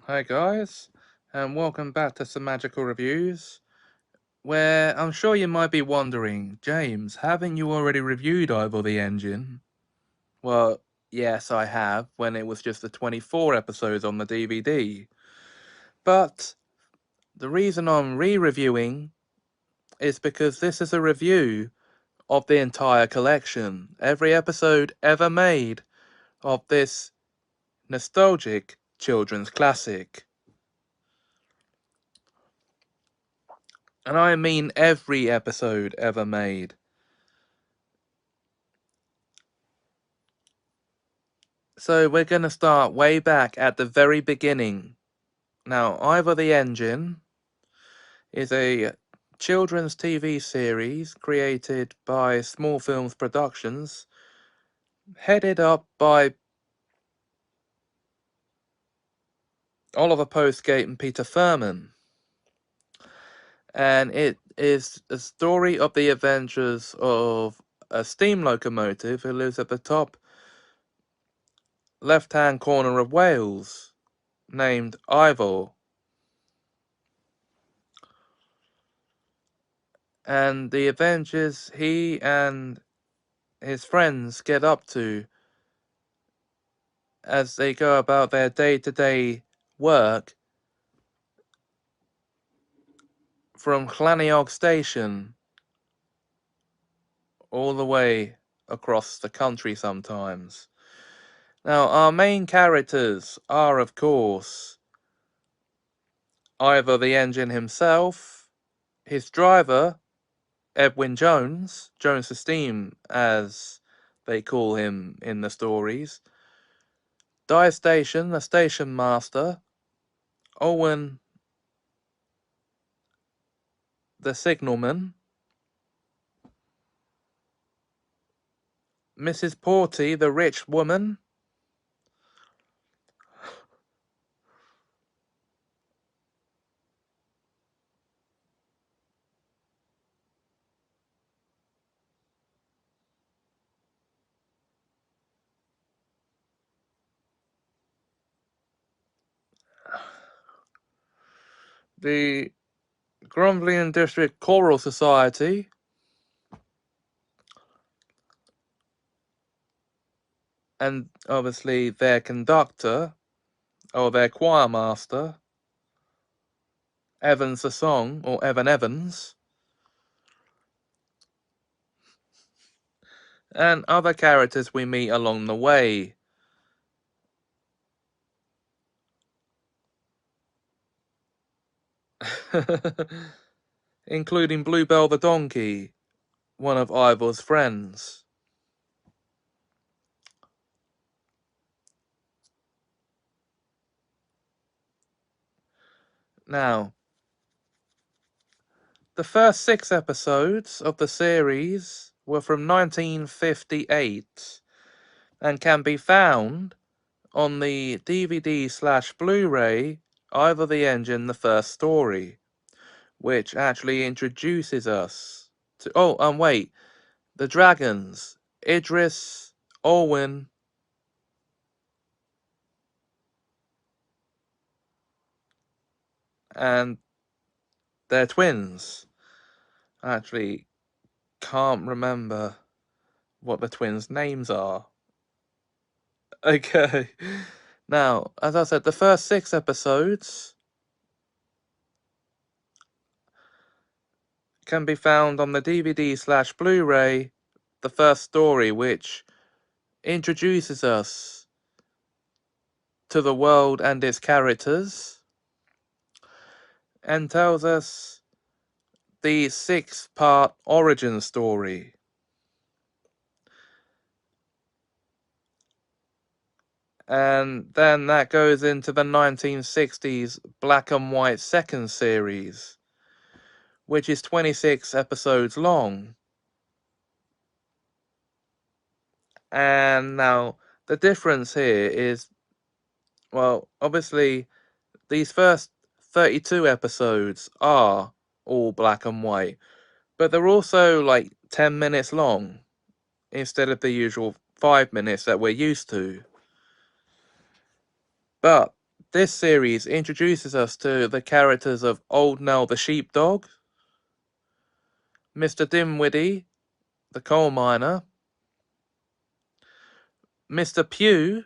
Hi guys, and welcome back to Semajical Reviews, where I'm sure you might be wondering, James, haven't you already reviewed Ivor the Engine? Well, yes, I have, when it was just the 24 episodes on the DVD. But the reason I'm re-reviewing is because this is a review of the entire collection, every episode ever made of this nostalgic children's classic. And I mean every episode ever made. So we're going to start way back at the very beginning. Now, Ivor the Engine is a children's TV series created by Small Films Productions, headed up by Oliver Postgate and Peter Furman. And it is a story of the adventures of a steam locomotive who lives at the top left-hand corner of Wales, named Ivor. And the adventures he and his friends get up to as they go about their day-to-day work from Llaniog Station all the way across the country sometimes. Now, our main characters are, of course, Ivor the Engine himself, his driver, Edwin Jones, Jones the Steam, as they call him in the stories, Dyer Station, the station master, Owen the signalman, Mrs. Porty the rich woman, the Grumblian District Choral Society, and obviously their conductor, or their choir master, Evans the Song, or Evan Evans, and other characters we meet along the way. Including Bluebell the donkey, one of Ivor's friends. Now, the first 6 episodes of the series were from 1958 and can be found on the DVD/Blu-ray Ivor the Engine: The First Story, which actually introduces us to wait, the dragons, Idris, Olwyn, and their twins. I actually can't remember what the twins' names are. Okay. Now, as I said, the first 6 episodes can be found on the DVD/Blu-ray, The First Story, which introduces us to the world and its characters, and tells us the 6-part origin story. And then that goes into the 1960s black and white second series, which is 26 episodes long. And now, the difference here is, well, obviously, these first 32 episodes are all black and white, but they're also like 10 minutes long instead of the usual 5 minutes that we're used to. But this series introduces us to the characters of Old Nell the sheepdog, Mr. Dimwitty, the coal miner, Mr. Pugh,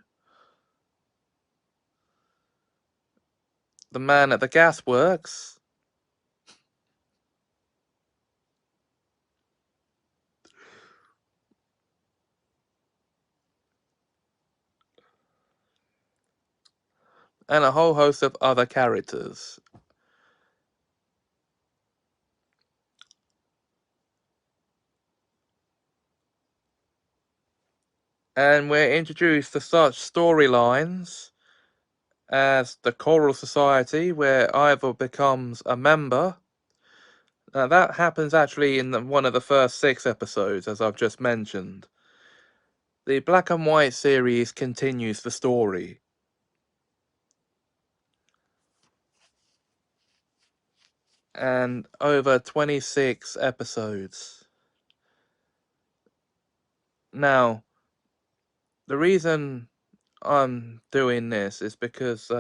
the man at the gasworks, and a whole host of other characters. And we're introduced to such storylines as the Choral Society, where Ivor becomes a member. Now, that happens actually in one of the first 6 episodes, as I've just mentioned. The Black and White series continues the story. And over 26 episodes. Now, the reason I'm doing this is because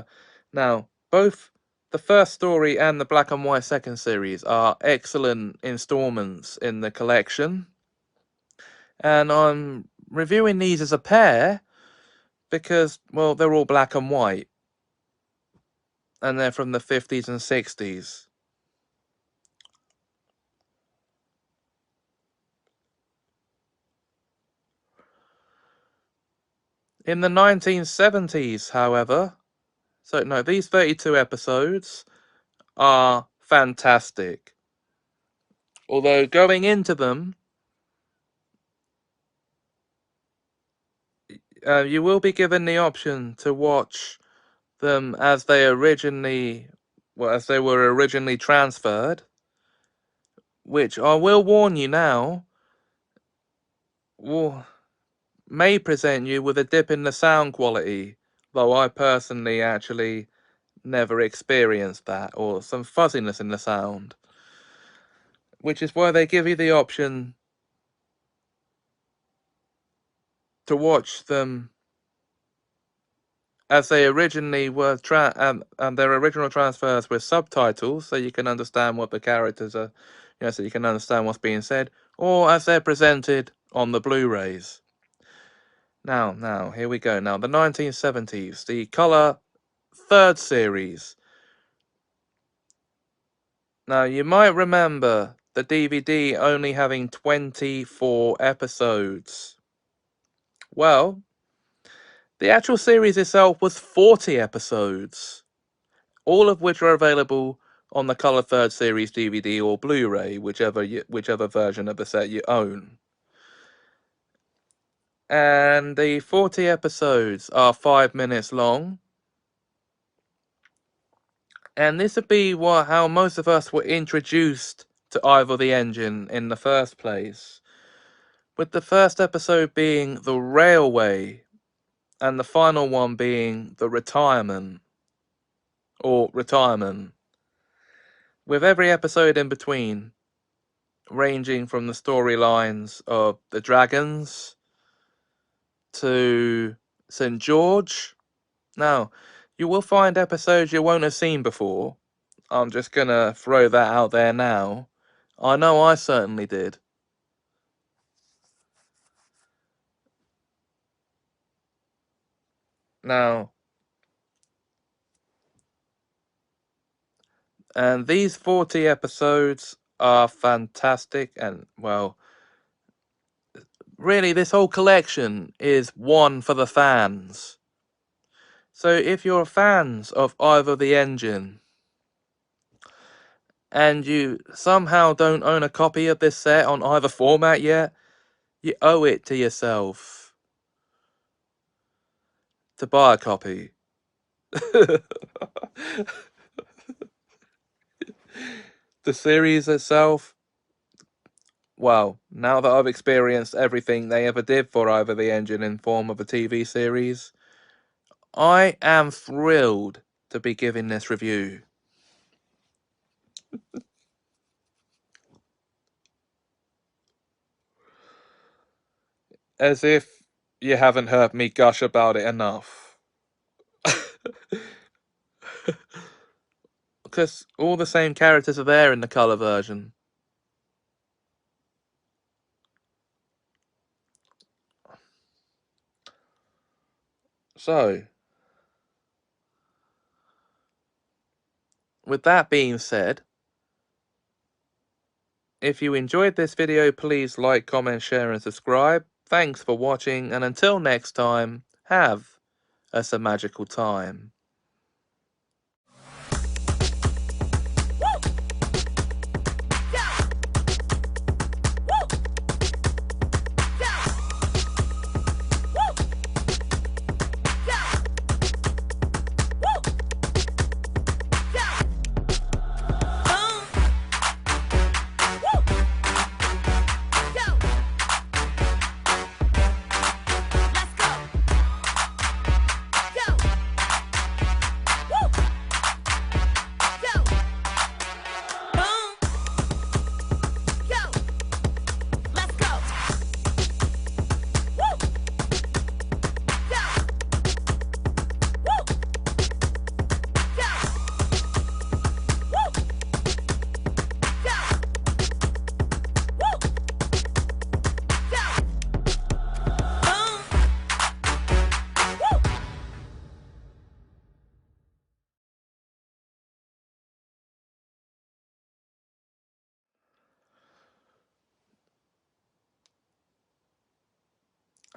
now both the first story and the Black and White second series are excellent installments in the collection, and I'm reviewing these as a pair because, well, they're all black and white and they're from the 50s and 60s. In the 1970s, however, so no, these 32 episodes are fantastic. Although going into them, you will be given the option to watch them as they originally, well, as they were originally transferred, which I will warn you now, will may present you with a dip in the sound quality, though I personally actually never experienced that, or some fuzziness in the sound, which is why they give you the option to watch them as they originally were, and their original transfers with subtitles, so you can understand what the characters are, so you can understand what's being said, or as they're presented on the Blu-rays. Now, here we go. Now, the 1970s, the color third series. Now, you might remember the DVD only having 24 episodes. Well, the actual series itself was 40 episodes, all of which are available on the Color Third Series DVD or Blu-ray, whichever version of the set you own. And the 40 episodes are 5 minutes long. And this would be how most of us were introduced to Ivor the Engine in the first place. With the first episode being The Railway, and the final one being The Retirement, or Retirement, with every episode in between ranging from the storylines of the Dragons to St. George. Now, you will find episodes you won't have seen before. I'm just gonna throw that out there now. I know I certainly did. Now, and these 40 episodes are fantastic, and, well, really, this whole collection is one for the fans. So if you're fans of Ivor the Engine, and you somehow don't own a copy of this set on either format yet, you owe it to yourself to buy a copy. The series itself, well, now that I've experienced everything they ever did for Ivor the Engine in form of a TV series, I am thrilled to be giving this review. As if you haven't heard me gush about it enough. Because all the same characters are there in the colour version. So, with that being said, if you enjoyed this video, please like, comment, share and subscribe. Thanks for watching, and until next time, have a Semajical time.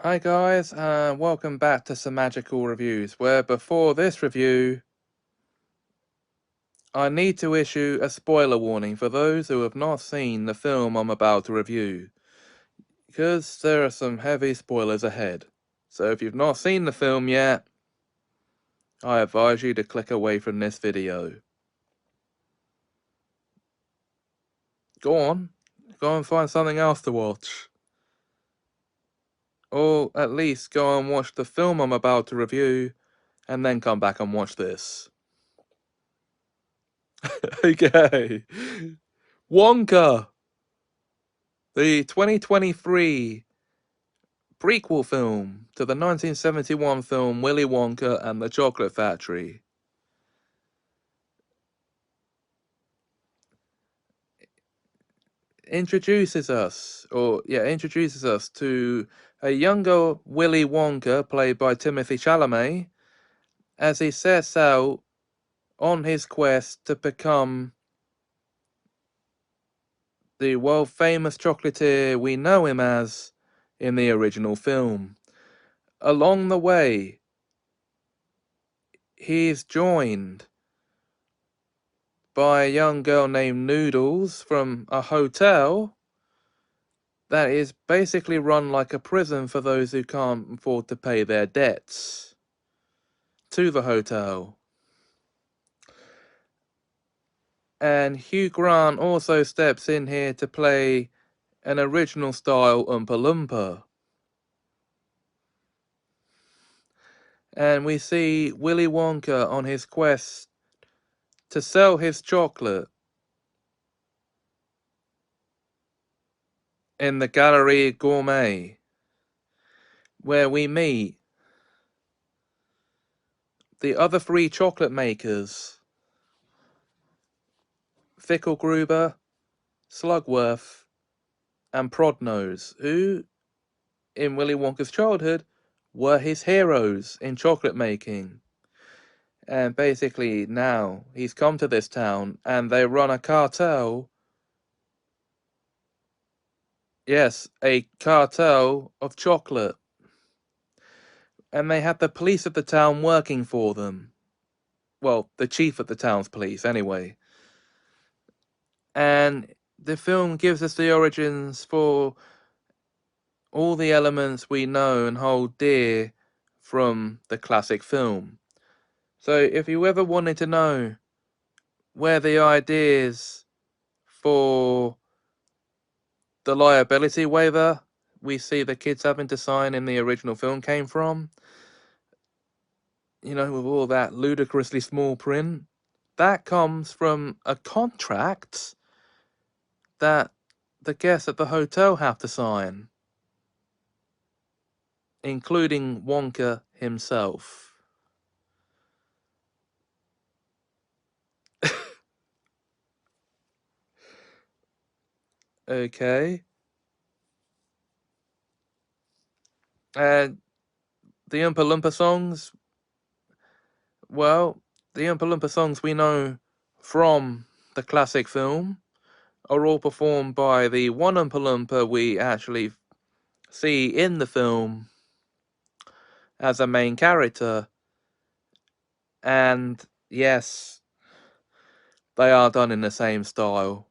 Hi guys, welcome back to Semajical Reviews, where before this review, I need to issue a spoiler warning for those who have not seen the film I'm about to review, because there are some heavy spoilers ahead. So if you've not seen the film yet, I advise you to click away from this video. Go and find something else to watch. Or at least go and watch the film I'm about to review, and then come back and watch this. Okay. Wonka! The 2023 prequel film to the 1971 film Willy Wonka and the Chocolate Factory. Introduces us to a younger Willy Wonka, played by Timothée Chalamet, as he sets out on his quest to become the world-famous chocolatier we know him as in the original film. Along the way, he's joined by a young girl named Noodles from a hotel that is basically run like a prison for those who can't afford to pay their debts to the hotel. And Hugh Grant also steps in here to play an original style Oompa Loompa. And we see Willy Wonka on his quest to sell his chocolate in the Galerie Gourmet, where we meet the other three chocolate makers, Fickelgruber, Slugworth, and Prodnose, who, in Willy Wonka's childhood, were his heroes in chocolate making. And basically now he's come to this town and they run a cartel. Yes, a cartel of chocolate. And they have the police of the town working for them. Well, the chief of the town's police, anyway. And the film gives us the origins for all the elements we know and hold dear from the classic film. So if you ever wanted to know where the ideas for the liability waiver we see the kids having to sign in the original film came from, you know, with all that ludicrously small print, that comes from a contract that the guests at the hotel have to sign, including Wonka himself. Okay. And the Oompa Loompa songs, well, the Oompa Loompa songs we know from the classic film are all performed by the one Oompa Loompa we actually see in the film as a main character. And yes, they are done in the same style.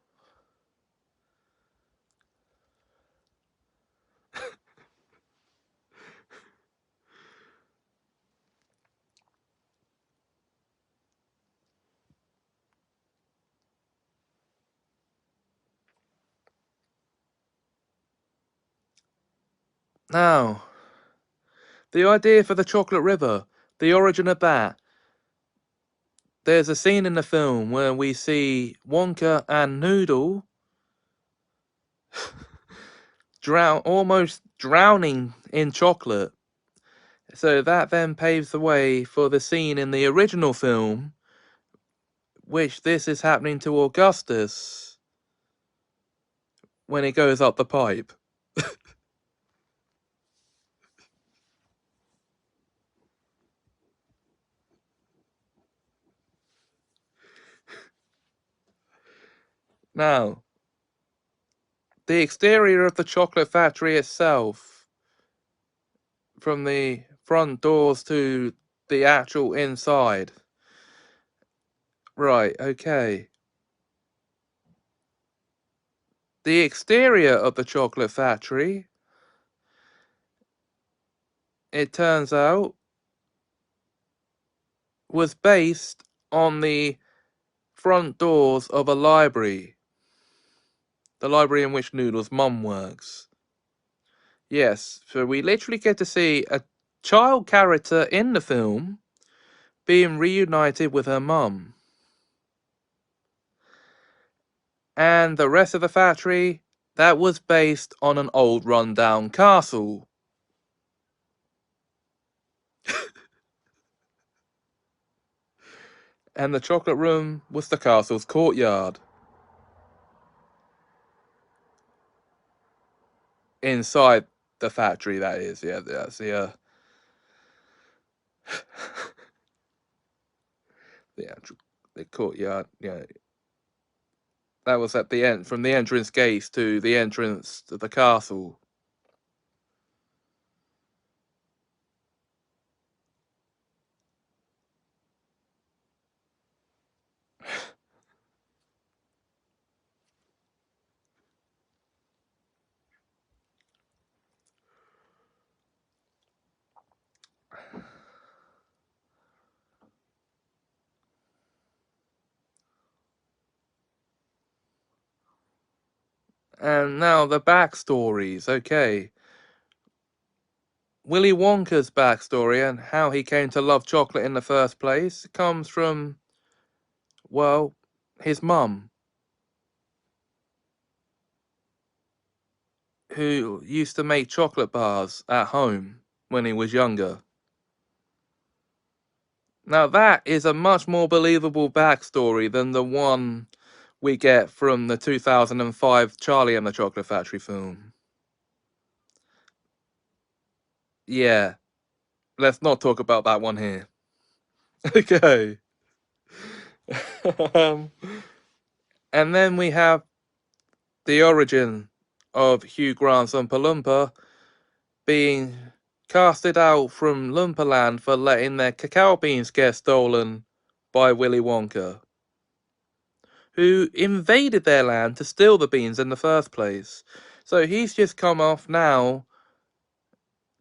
Now, the idea for the Chocolate River, the origin of that. There's a scene in the film where we see Wonka and Noodle almost drowning in chocolate. So that then paves the way for the scene in the original film, which this is happening to Augustus when he goes up the pipe. Now, the exterior of the chocolate factory itself, from the front doors to the actual inside. Right, okay. The exterior of the chocolate factory, it turns out, was based on the front doors of a library. The library in which Noodle's mum works. Yes, so we literally get to see a child character in the film being reunited with her mum. And the rest of the factory, that was based on an old rundown castle. And the chocolate room was the castle's courtyard. Inside the factory, that is. Yeah, that's the actual the courtyard. Yeah, that was at the end, from the entrance gates to the entrance to the castle. And now the backstories. Okay. Willy Wonka's backstory and how he came to love chocolate in the first place comes from, well, his mum, who used to make chocolate bars at home when he was younger. Now, that is a much more believable backstory than the one we get from the 2005 Charlie and the Chocolate Factory film. Yeah, let's not talk about that one here. Okay. um, and then we have the origin of Hugh Grant's Oompa Loompa being casted out from Loompa for letting their cacao beans get stolen by Willy Wonka, who invaded their land to steal the beans in the first place. So he's just come off now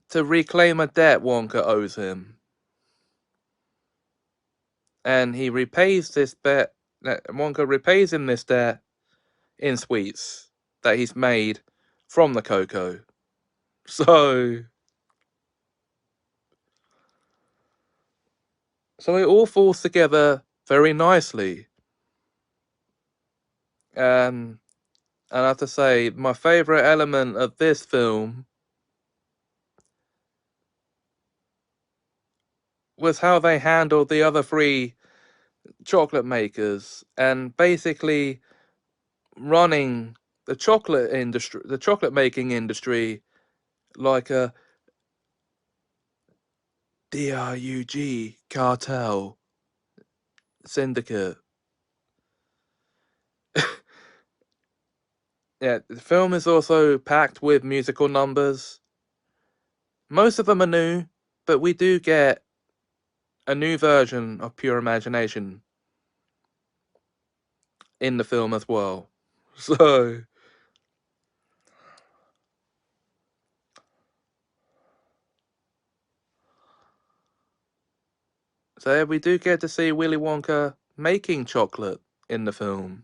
to reclaim a debt Wonka owes him. And he repays this debt, Wonka repays him this debt in sweets that he's made from the cocoa. So it all falls together very nicely. And I have to say, my favourite element of this film was how they handled the other three chocolate makers and basically running the chocolate industry, the chocolate making industry, like a DRUG cartel syndicate. Yeah, the film is also packed with musical numbers. Most of them are new, but we do get a new version of Pure Imagination in the film as well. So we do get to see Willy Wonka making chocolate in the film,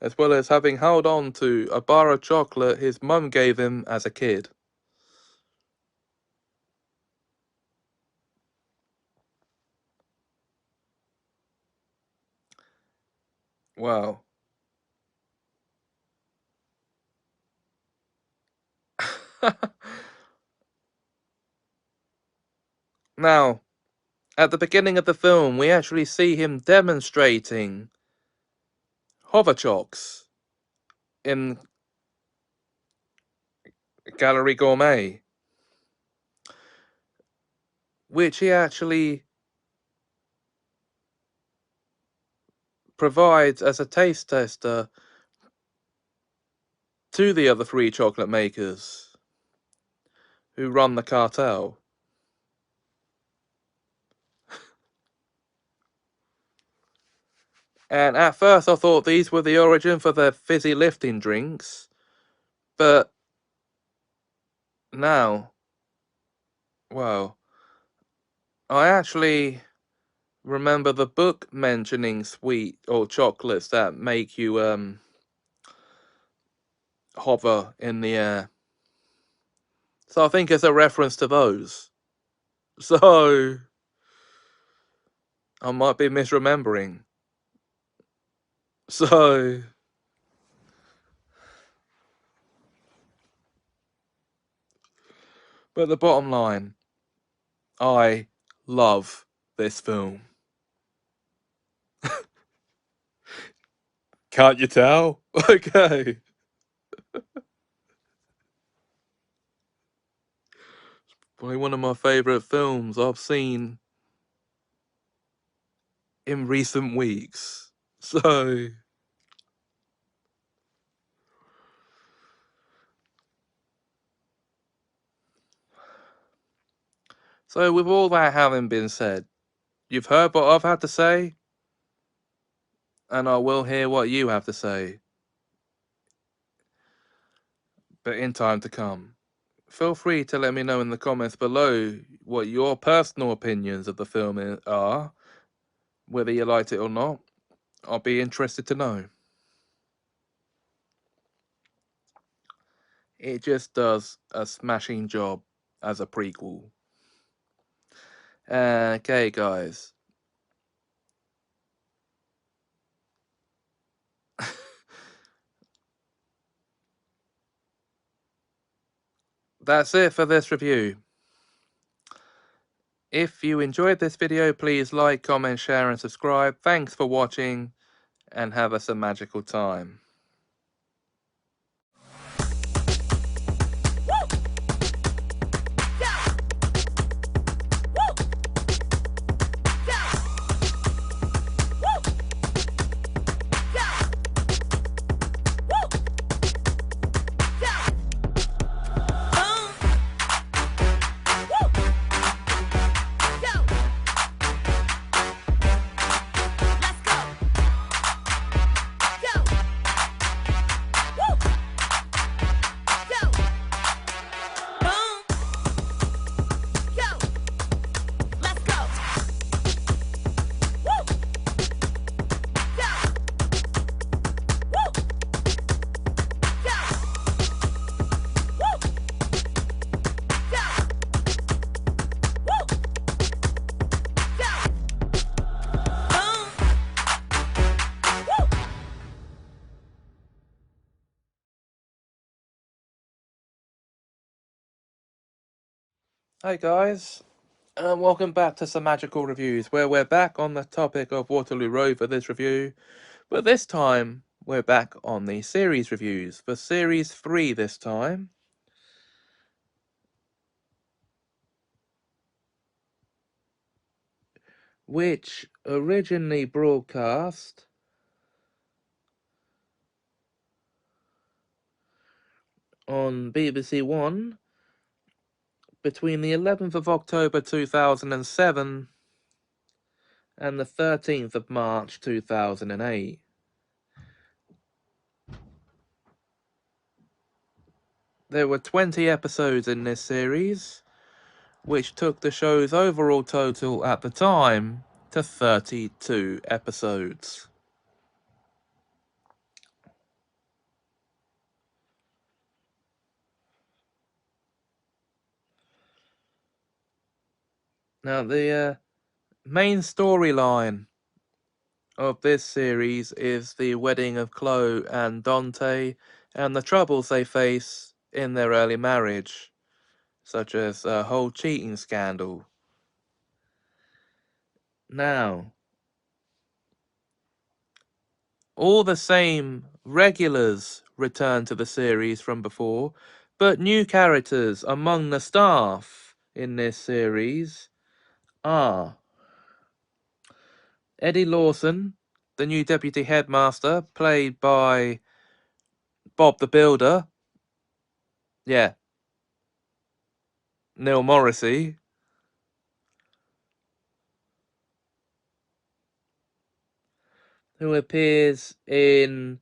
as well as having held on to a bar of chocolate his mum gave him as a kid. Wow. Now, at the beginning of the film, we actually see him demonstrating hoverchocks in Gallery Gourmet, which he actually provides as a taste tester to the other three chocolate makers who run the cartel. And at first I thought these were the origin for the fizzy lifting drinks, but now, well, I actually remember the book mentioning sweet or chocolates that make you hover in the air. So I think it's a reference to those. So I might be misremembering. So, but the bottom line, I love this film. Can't you tell? Okay. Probably one of my favourite films I've seen in recent weeks. So with all that having been said, you've heard what I've had to say, and I will hear what you have to say, but in time to come. Feel free to let me know in the comments below what your personal opinions of the film are, whether you liked it or not. I'll be interested to know. It just does a smashing job as a prequel. Okay, guys. That's it for this review. If you enjoyed this video, please like, comment, share and subscribe. Thanks for watching and have us a magical time. Hi guys, and welcome back to Semajical Reviews, where we're back on the topic of Waterloo Road for this review, but this time We're back on the series reviews for Series 3 this time. Which originally broadcast on BBC One between the 11th of October 2007 and the 13th of March 2008. There were 20 episodes in this series, which took the show's overall total at the time to 32 episodes. Now, the main storyline of this series is the wedding of Chloe and Dante and the troubles they face in their early marriage, such as a whole cheating scandal. Now, all the same regulars return to the series from before, but new characters among the staff in this series are Eddie Lawson, the new deputy headmaster, played by Bob the Builder. Yeah, Neil Morrissey. Who appears in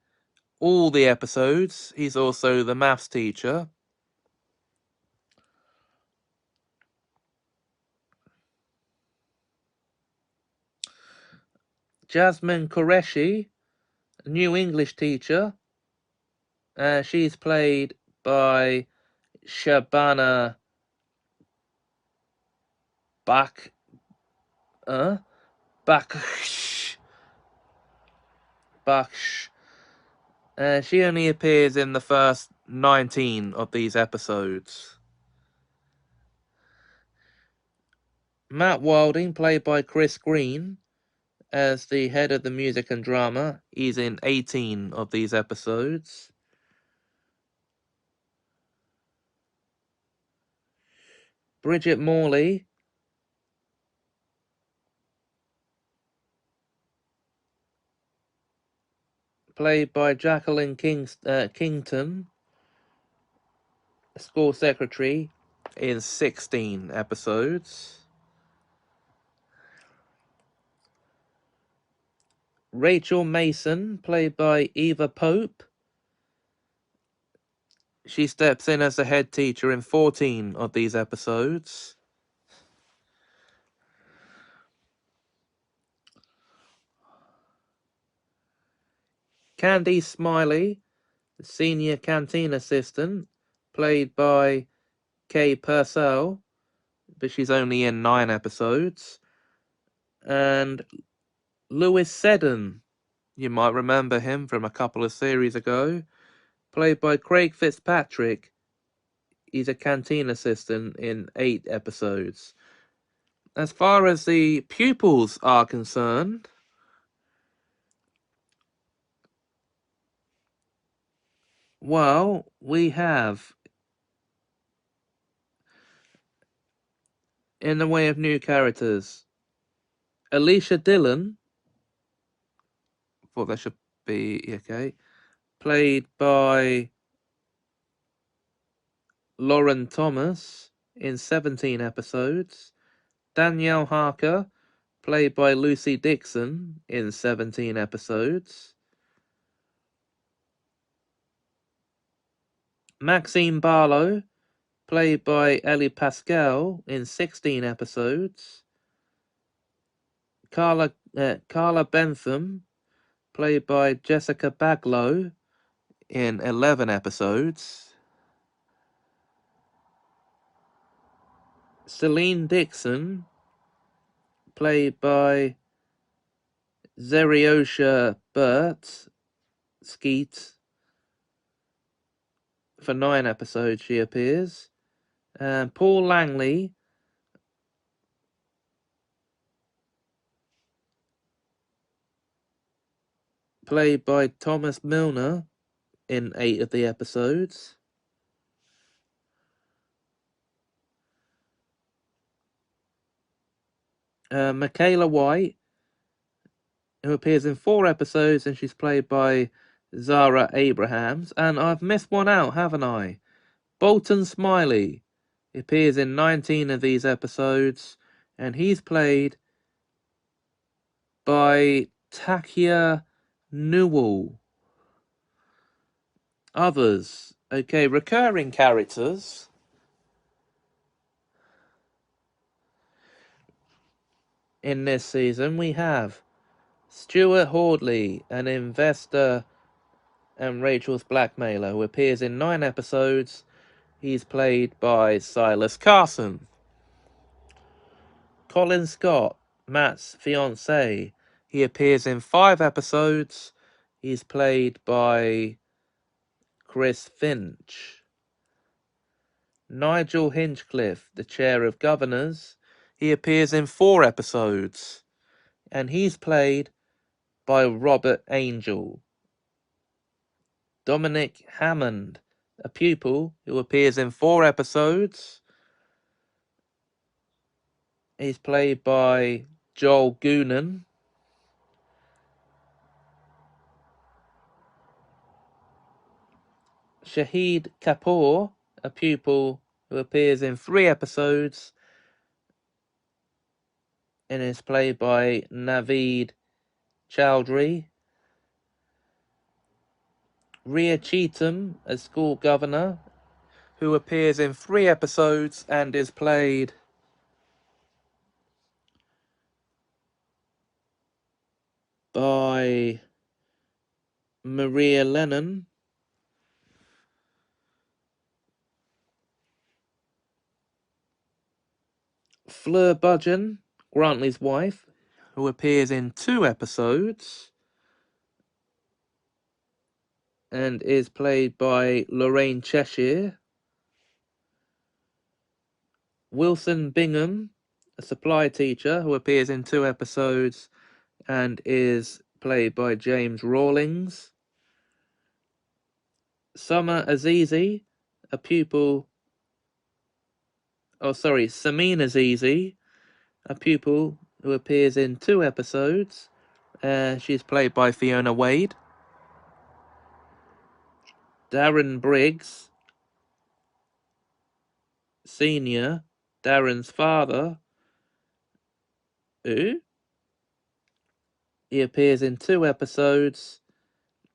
all the episodes. He's also the maths teacher. Jasmine Qureshi, new English teacher. She's played by Shabana Bak Baksh. Baksh. She only appears in the first 19 of these episodes. Matt Wilding, played by Chris Green, as the head of the music and drama. He's in 18 of these episodes. Bridget Morley, played by Jacqueline Kington, school secretary, in 16 episodes. Rachel Mason, played by Eva Pope. She steps in as the head teacher in 14 of these episodes. Candy Smiley, the senior canteen assistant, played by Kay Purcell, but she's only in 9 episodes. And Lewis Seddon, you might remember him from a couple of series ago, played by Craig Fitzpatrick. He's a canteen assistant in 8 episodes. As far as the pupils are concerned, well, we have, in the way of new characters, Alicia Dillon, thought that should be okay, played by Lauren Thomas in 17 episodes. Danielle Harker, played by Lucy Dixon in 17 episodes. Maxine Barlow, played by Ellie Pascal in 16 episodes. Carla Bentham, played by Jessica Baglow in 11 episodes. Celine Dixon, played by Zeriosha Burt Skeet. For 9 episodes she appears. And Paul Langley, played by Thomas Milner in 8 of the episodes. Michaela White, who appears in 4 episodes, and she's played by Zara Abrahams. And I've missed one out, haven't I? Bolton Smiley. He appears in 19 of these episodes, and he's played by Takia Newell. Others. Okay, recurring characters. In this season, we have Stuart Hordley, an investor and Rachel's blackmailer, who appears in 9 episodes. He's played by Silas Carson. Colin Scott, Matt's fiancé. He appears in 5 episodes. He's played by Chris Finch. Nigel Hinchcliffe, the chair of governors. He appears in 4 episodes. And he's played by Robert Angel. Dominic Hammond, a pupil who appears in 4 episodes. He's played by Joel Goonan. Shahid Kapoor, a pupil who appears in 3 episodes and is played by Naveed Chowdhury. Rhea Cheetham, a school governor, who appears in 3 episodes and is played by Maria Lennon. Fleur Budgeon, Grantley's wife, who appears in 2 episodes and is played by Lorraine Cheshire. Wilson Bingham, a supply teacher who appears in 2 episodes and is played by James Rawlings. Summer Azizi, a pupil. Samin Azizi, a pupil who appears in 2 episodes. She's played by Fiona Wade. Darren Briggs, Senior, Darren's father. Who? He appears in 2 episodes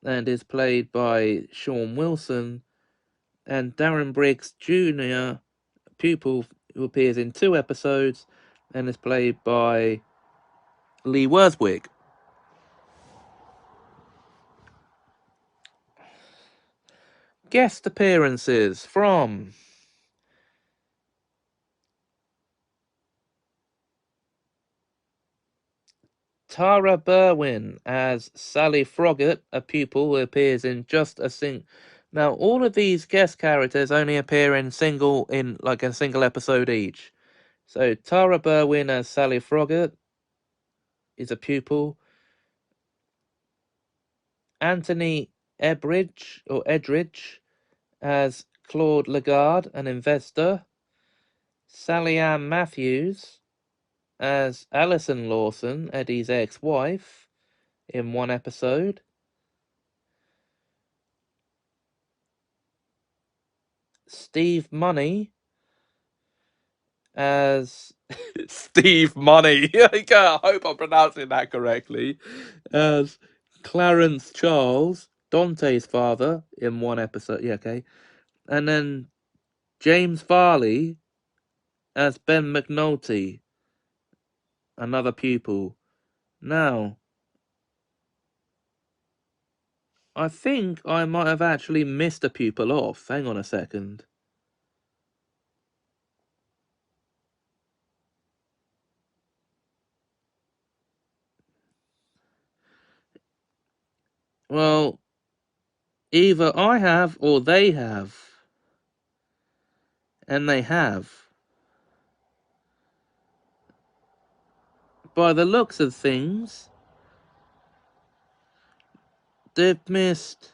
and is played by Sean Wilson. And Darren Briggs Jr., pupil who appears in 2 episodes and is played by Lee Worswick. Guest appearances from Tara Berwin as Sally Froggatt, a pupil who appears in just a Now, all of these guest characters only appear in a single episode each. So, Tara Berwin as Sally Froggatt is a pupil. Anthony Edridge as Claude Lagarde, an investor. Sally Ann Matthews as Alison Lawson, Eddie's ex-wife, in 1 episode. Steve Money as Steve Money. I hope I'm pronouncing that correctly. As Clarence Charles, Dante's father, in 1 episode. Yeah, okay. And then James Farley as Ben McNulty, another pupil. Now, I think I might have actually missed a pupil off. Hang on a second. Well, either I have or they have. And they have. By the looks of things, they've missed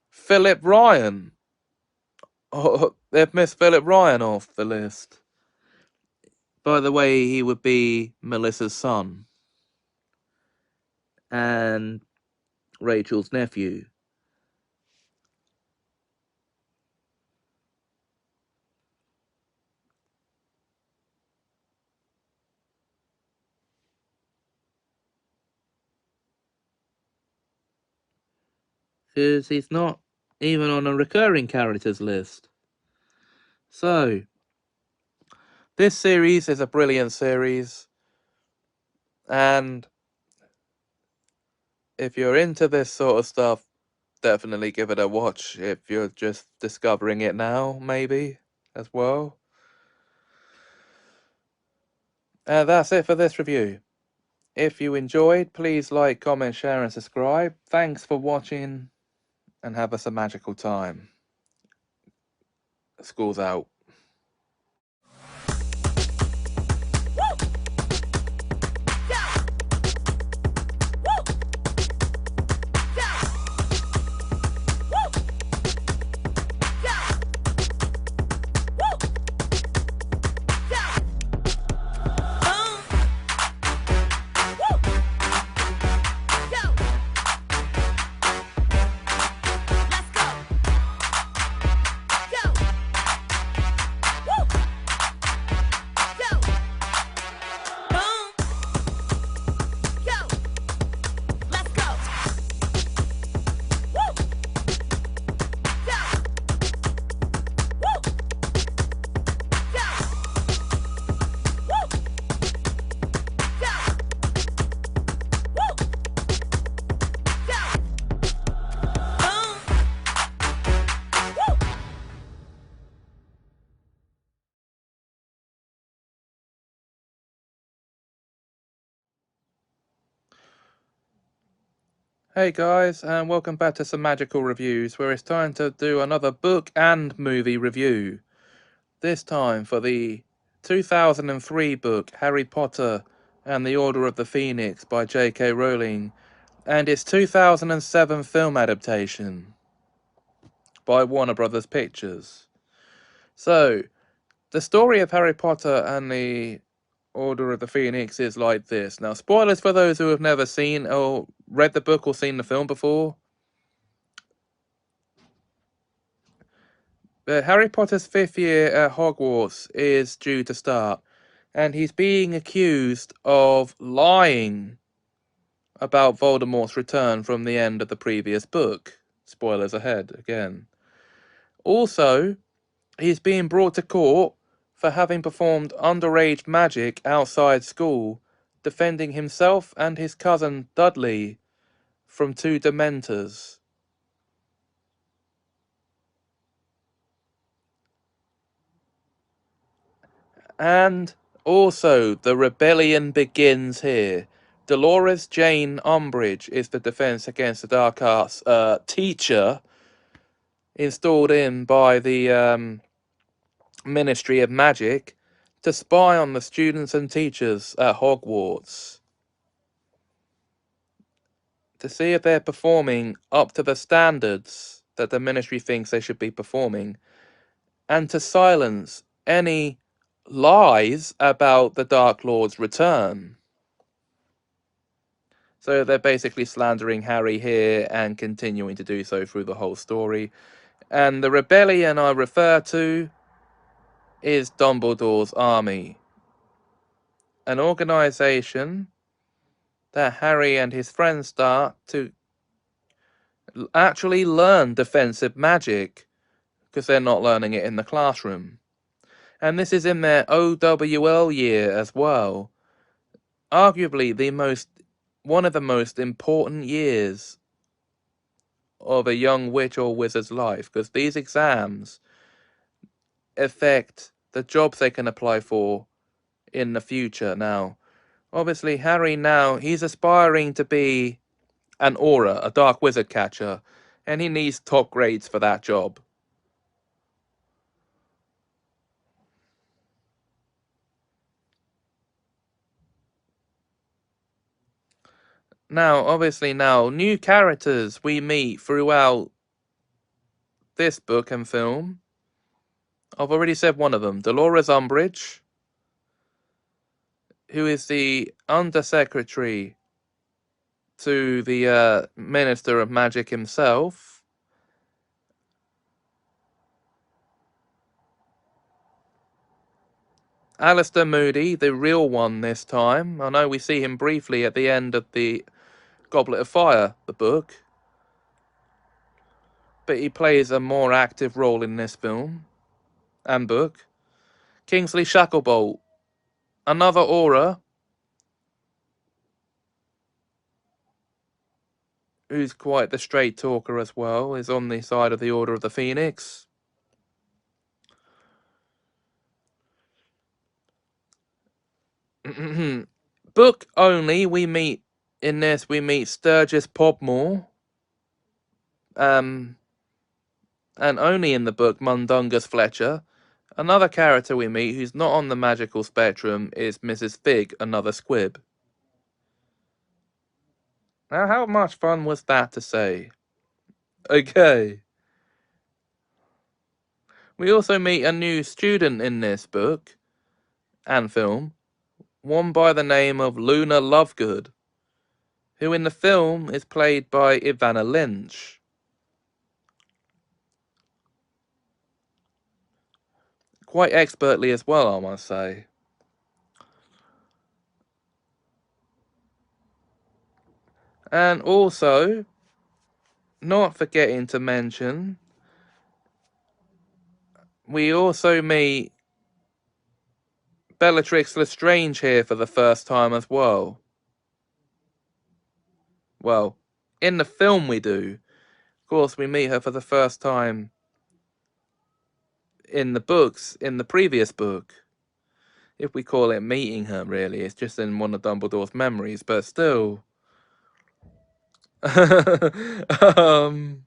Philip Ryan. Oh, they've missed Philip Ryan off the list. By the way, he would be Melissa's son and Rachel's nephew. Because he's not even on a recurring characters list. So, this series is a brilliant series, and if you're into this sort of stuff, definitely give it a watch. If you're just discovering it now, maybe, as well. That's it for this review. If you enjoyed, please like, comment, share, and subscribe. Thanks for watching, and have us a magical time. School's out. Hey guys, and welcome back to Semajical Reviews, where it's time to do another book and movie review. This time for the 2003 book Harry Potter and the Order of the Phoenix by J.K. Rowling, and its 2007 film adaptation by Warner Brothers Pictures. So, the story of Harry Potter and the Order of the Phoenix is like this. Now, spoilers for those who have never seen or read the book or seen the film before. But Harry Potter's 5th year at Hogwarts is due to start, and he's being accused of lying about Voldemort's return from the end of the previous book. Spoilers ahead, again. Also, he's being brought to court for having performed underage magic outside school, defending himself and his cousin Dudley from 2 Dementors. And also, the rebellion begins here. Dolores Jane Umbridge is the defense against the dark arts teacher installed in by the Ministry of Magic to spy on the students and teachers at Hogwarts to see if they're performing up to the standards that the ministry thinks they should be performing, and to silence any lies about the Dark Lord's return. So they're basically slandering Harry here and continuing to do so through the whole story. And the rebellion I refer to is Dumbledore's army, an organization that Harry and his friends start to actually learn defensive magic, because they're not learning it in the classroom. And this is in their OWL year as well. Arguably one of the most important years of a young witch or wizard's life, because these exams affect the jobs they can apply for in the future. Now, obviously, Harry now, he's aspiring to be an aura, a dark wizard catcher, and he needs top grades for that job. Now, obviously, new characters we meet throughout this book and film. I've already said one of them, Dolores Umbridge, who is the undersecretary to the Minister of Magic himself. Alistair Moody, the real one this time. I know we see him briefly at the end of the Goblet of Fire, the book, but he plays a more active role in this film and book. Kingsley Shacklebolt, another Aura, who's quite the straight talker as well, is on the side of the Order of the Phoenix. Book only, we meet Sturgis Podmore. And only in the book Mundungus Fletcher. Another character we meet who's not on the magical spectrum is Mrs. Fig, another squib. Now, how much fun was that to say? Okay. We also meet a new student in this book and film, one by the name of Luna Lovegood, who in the film is played by Ivana Lynch. Quite expertly as well, I must say. And also, not forgetting to mention, we also meet Bellatrix Lestrange here for the first time as well. Well, in the film we do. Of course, we meet her for the first time in the books, in the previous book. If we call it meeting her, really. It's just in one of Dumbledore's memories, but still. And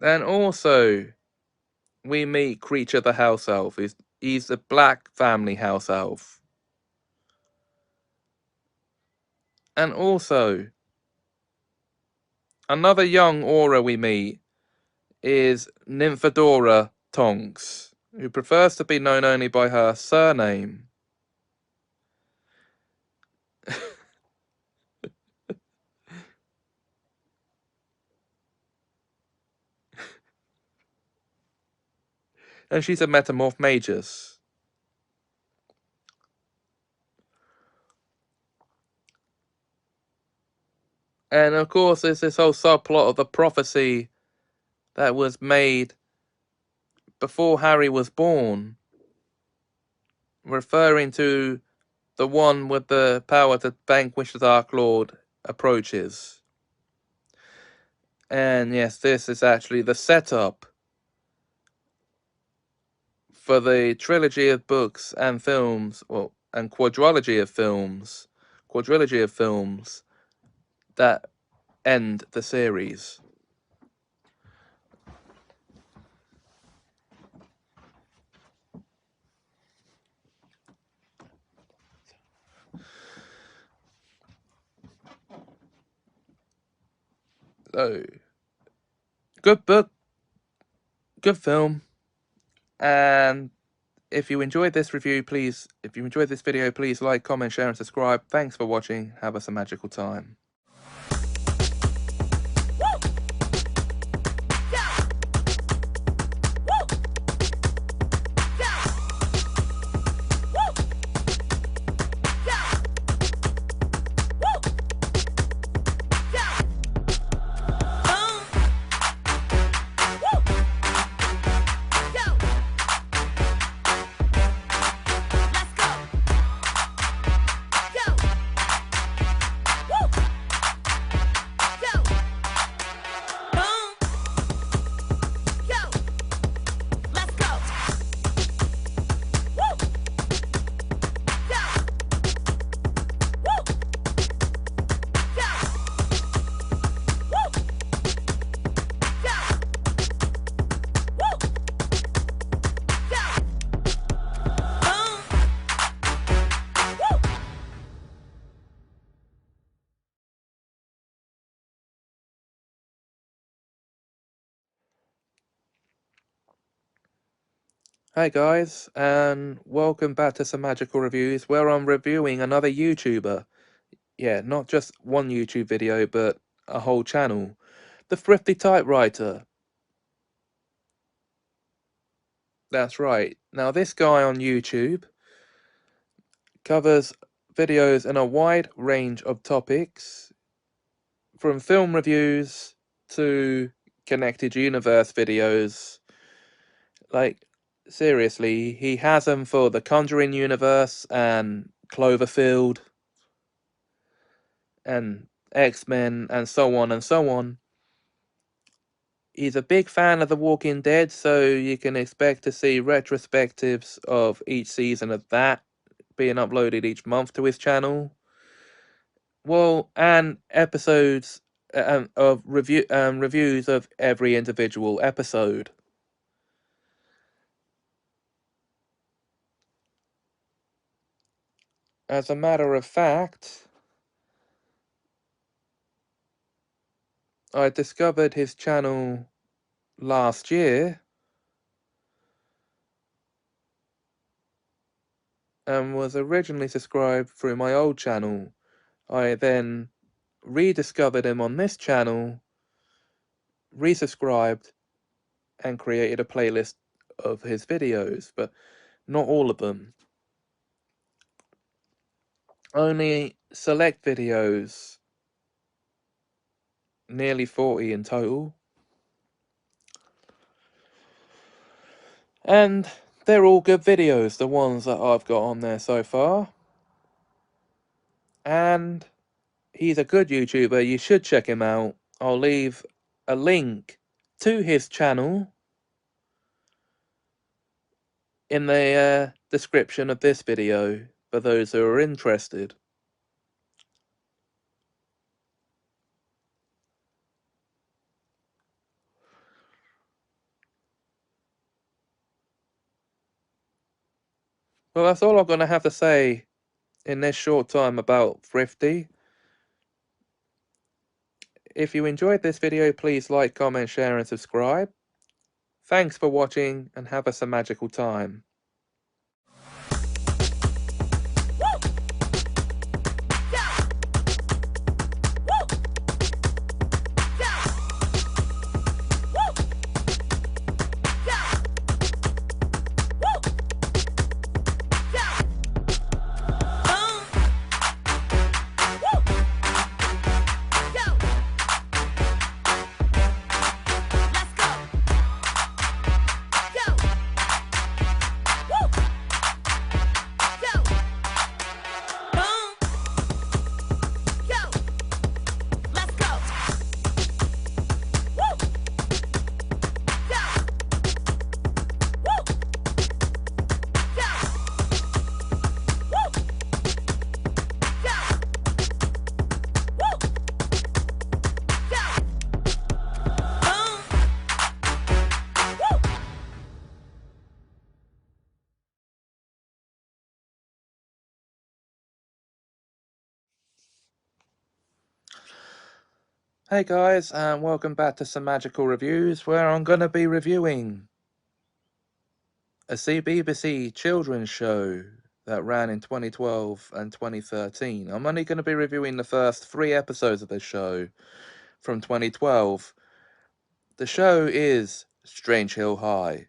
also, we meet Creature the House Elf. He's a black family house elf. And also, another young Aura we meet is Nymphadora Tonks, who prefers to be known only by her surname. And she's a metamorph magus. And of course, there's this whole subplot of the prophecy that was made before Harry was born, referring to the one with the power to vanquish the Dark Lord approaches. And yes, this is actually the setup for the trilogy of books and films, well, and quadrilogy of films that end the series. So, good book, good film, and if you enjoyed this video, please like, comment, share, and subscribe. Thanks for watching. Have us a magical time. Hi guys, and welcome back to Semajical Reviews, where I'm reviewing another YouTuber. Yeah, not just one YouTube video, but a whole channel. The Thrifty Typewriter. That's right. Now this guy on YouTube covers videos in a wide range of topics, from film reviews to connected universe videos. Like, seriously, he has them for the Conjuring universe and Cloverfield and X-Men and so on and so on. He's a big fan of The Walking Dead, so you can expect to see retrospectives of each season of that being uploaded each month to his channel. Well, and episodes of reviews of every individual episode. As a matter of fact, I discovered his channel last year and was originally subscribed through my old channel. I then rediscovered him on this channel, resubscribed, and created a playlist of his videos, but not all of them. Only select videos, nearly 40 in total. And they're all good videos, the ones that I've got on there so far. And he's a good YouTuber, you should check him out. I'll leave a link to his channel in the description of this video for those who are interested. Well, that's all I'm going to have to say in this short time about Thrifty. If you enjoyed this video, please like, comment, share, and subscribe. Thanks for watching, and have a magical time. Hey guys, and welcome back to Semajical Reviews, where I'm going to be reviewing a BBC children's show that ran in 2012 and 2013. I'm only going to be reviewing the first 3 episodes of this show from 2012. The show is Strange Hill High,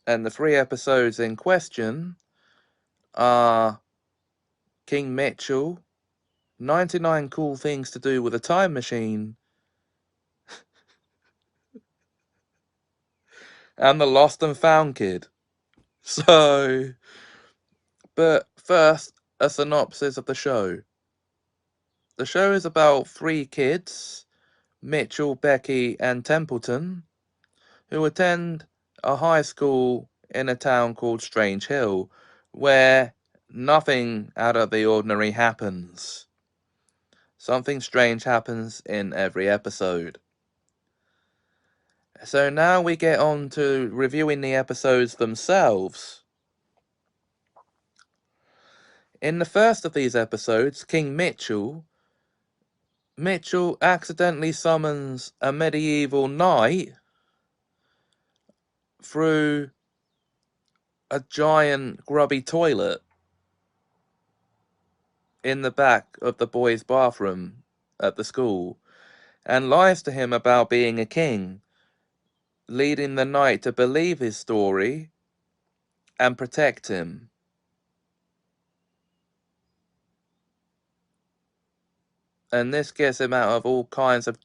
and the 3 episodes in question are King Mitchell, 99 Cool Things to Do with a Time Machine, and The Lost and Found Kid. So, but first, a synopsis of the show. The show is about 3 kids, Mitchell, Becky, and Templeton, who attend a high school in a town called Strange Hill, where nothing out of the ordinary happens. Something strange happens in every episode. So now we get on to reviewing the episodes themselves. In the first of these episodes, King Mitchell accidentally summons a medieval knight through a giant grubby toilet in the back of the boy's bathroom at the school and lies to him about being a king, leading the knight to believe his story and protect him. And this gets him out of all kinds of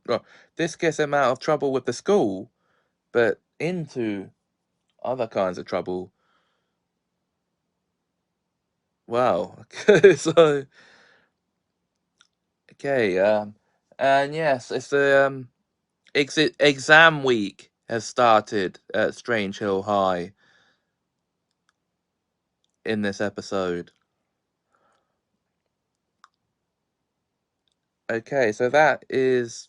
well, this gets him out of trouble with the school, but into other kinds of trouble. Wow. So okay, and yes, it's the exam week has started at Strange Hill High in this episode. Okay, so that is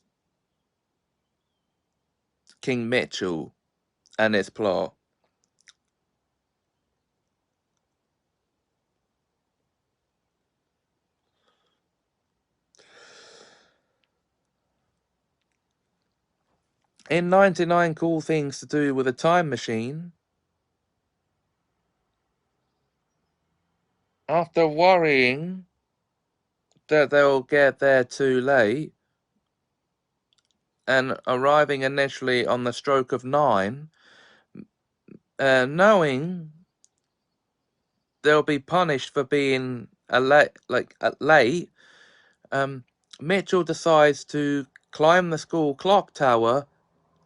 King Mitchell and its plot. In 99 Cool Things to Do with a Time Machine, after worrying that they'll get there too late and arriving initially on the stroke of 9, knowing they'll be punished for being late, Mitchell decides to climb the school clock tower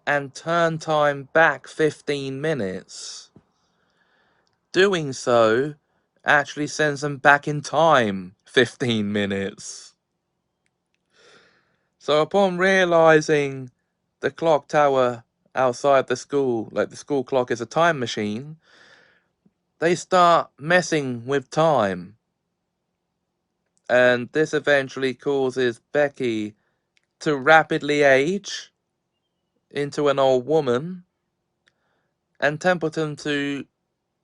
and turn time back 15 minutes. Doing so actually sends them back in time 15 minutes. So upon realizing the clock tower outside the school, like the school clock is a time machine, they start messing with time. And this eventually causes Becky to rapidly age into an old woman, and Templeton to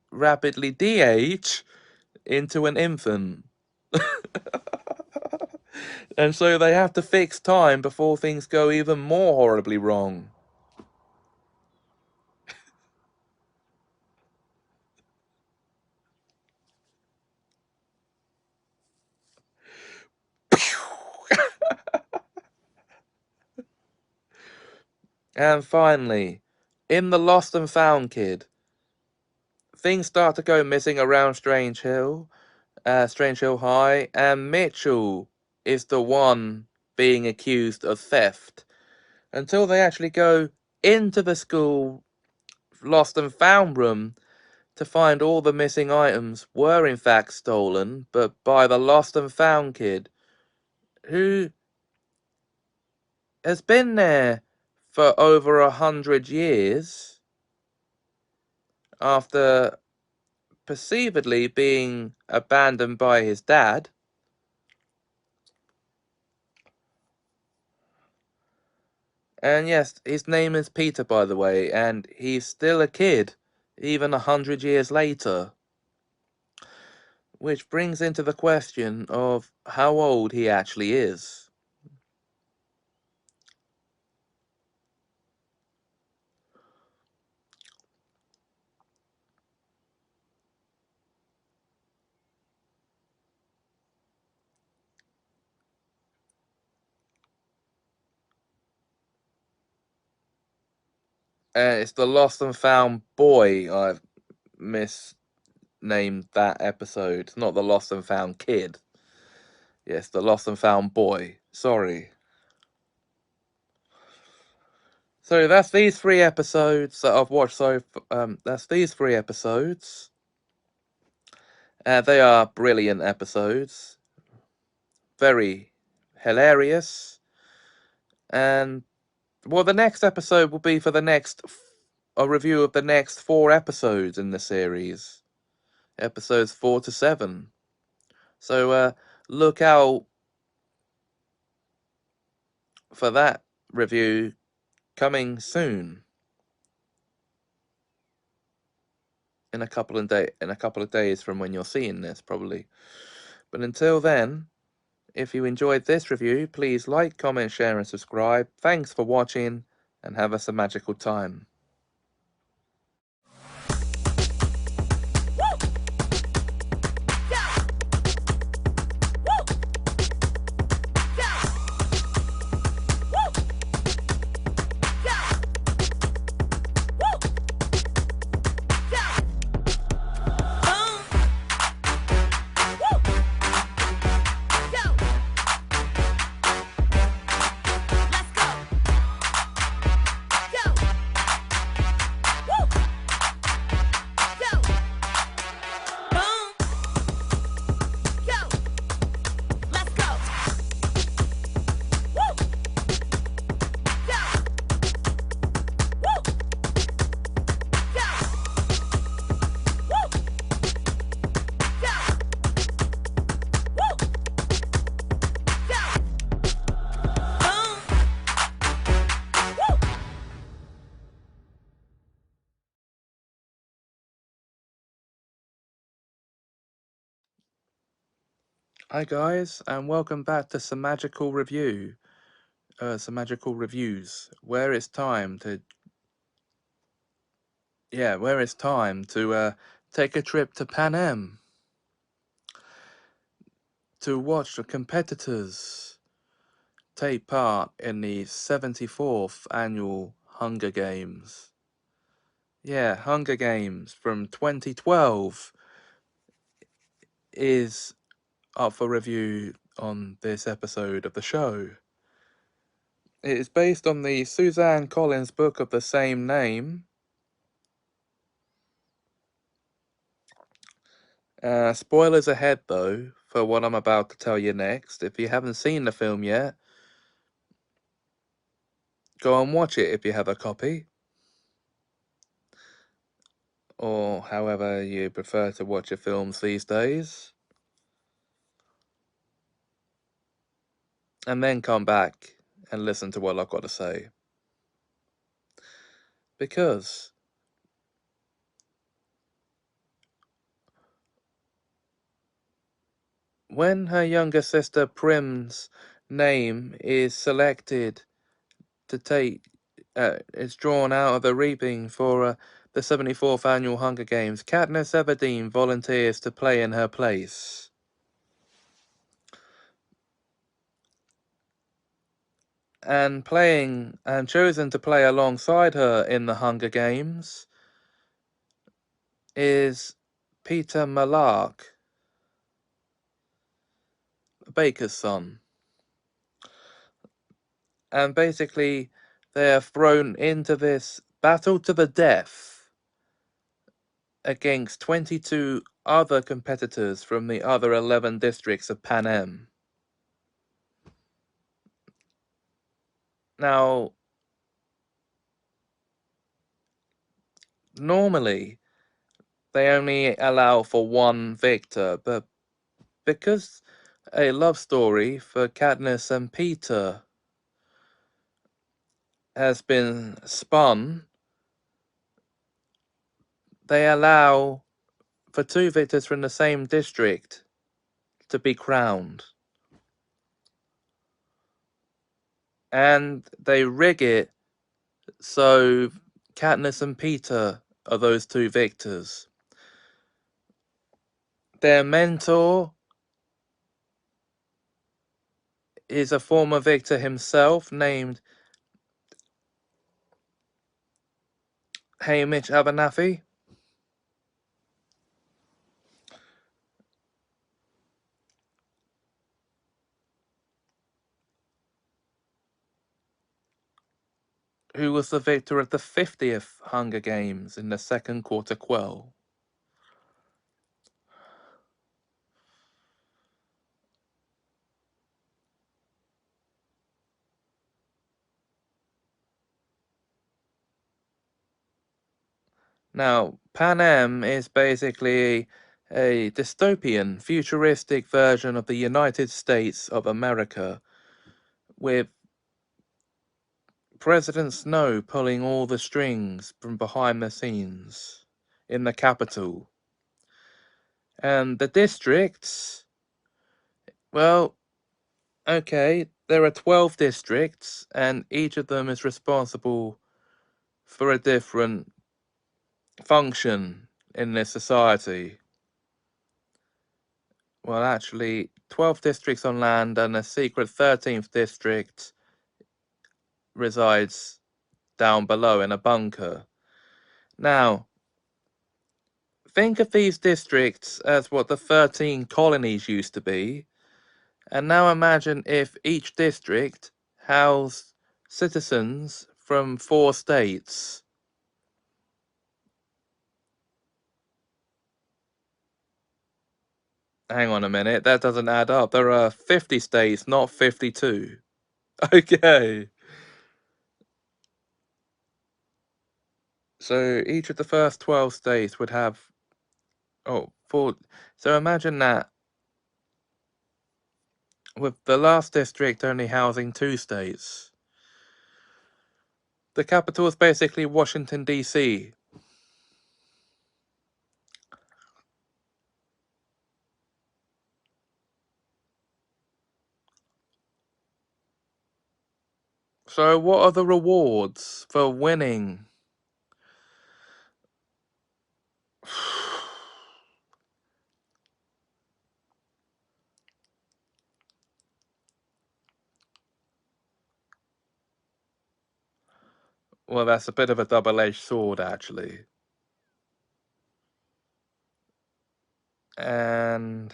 rapidly de-age into an infant. And so they have to fix time before things go even more horribly wrong. And finally, in The Lost and Found Kid, things start to go missing around Strange Hill High, and Mitchell is the one being accused of theft until they actually go into the school Lost and Found room to find all the missing items were in fact stolen, but by the Lost and Found Kid, who has been there for over 100 years after perceivedly being abandoned by his dad. And yes, his name is Peter, by the way, and he's still a kid, even 100 years later. Which brings into the question of how old he actually is. It's the Lost and Found Boy. I've misnamed that episode. Not the Lost and Found Kid. Yes, the Lost and Found Boy. Sorry. So that's these 3 episodes that I've watched. That's these 3 episodes. They are brilliant episodes. Very hilarious. And well, the next episode will be for a review of the next 4 episodes in the series, episodes 4 to 7. So look out for that review coming soon in a couple of days from when you're seeing this, probably. But until then, if you enjoyed this review, please like, comment, share, and subscribe. Thanks for watching, and have a magical time. Hi guys, and welcome back to Semajical Reviews, where it's time to take a trip to Panem to watch the competitors take part in the 74th annual Hunger Games. Yeah, Hunger Games from 2012 is up for review on this episode of the show. It is based on the Suzanne Collins book of the same name. Spoilers ahead, though, for what I'm about to tell you next. If you haven't seen the film yet, go and watch it if you have a copy, or however you prefer to watch your films these days. And then come back and listen to what I've got to say. Because when her younger sister Prim's name is selected to take, it's drawn out of the reaping for the 74th annual Hunger Games, Katniss Everdeen volunteers to play in her place. And chosen to play alongside her in the Hunger Games is Peter Malark, Baker's son. And basically, they are thrown into this battle to the death against 22 other competitors from the other 11 districts of Panem. Now, normally, they only allow for one victor, but because a love story for Katniss and Peter has been spun, they allow for two victors from the same district to be crowned. And they rig it so Katniss and Peter are those two victors. Their mentor is a former victor himself named Hamish Abernathy, who was the victor of the 50th Hunger Games in the second quarter quell. Now, Panem is basically a dystopian, futuristic version of the United States of America, with President Snow pulling all the strings from behind the scenes in the capital. And the districts, well, okay, there are 12 districts, and each of them is responsible for a different function in this society. Well, actually, 12 districts on land and a secret 13th district resides down below in a bunker. Now, think of these districts as what the 13 colonies used to be, and now imagine if each district housed citizens from 4 states. Hang on a minute, that doesn't add up. There are 50 states, not 52. Okay. So each of the first 12 states would have, four. So imagine that with the last district only housing 2 states. The capital is basically Washington, D.C. So, what are the rewards for winning? Well, that's a bit of a double-edged sword, actually. And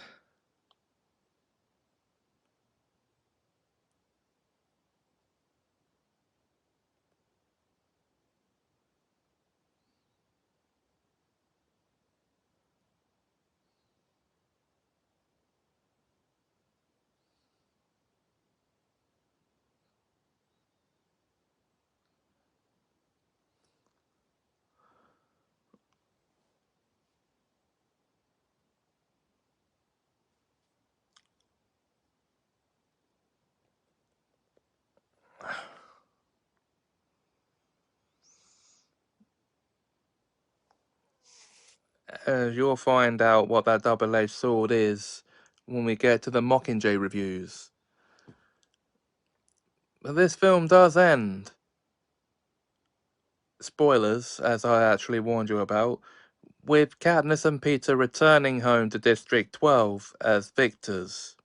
you'll find out what that double-edged sword is when we get to the Mockingjay reviews. But this film does end. Spoilers, as I actually warned you about, with Katniss and Peter returning home to District 12 as victors.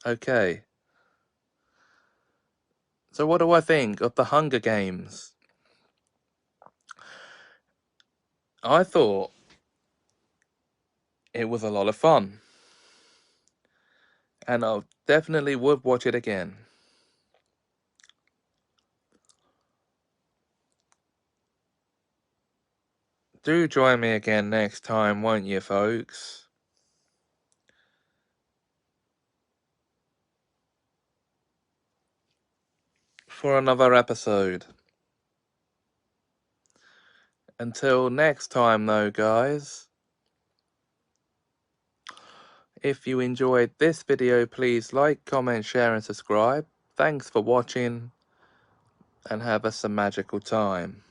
Okay. So what do I think of the Hunger Games? I thought it was a lot of fun. And I definitely would watch it again. Do join me again next time, won't you, folks? For another episode. Until next time, though, guys. If you enjoyed this video, please like, comment, share, and subscribe. Thanks for watching, and have a magical time.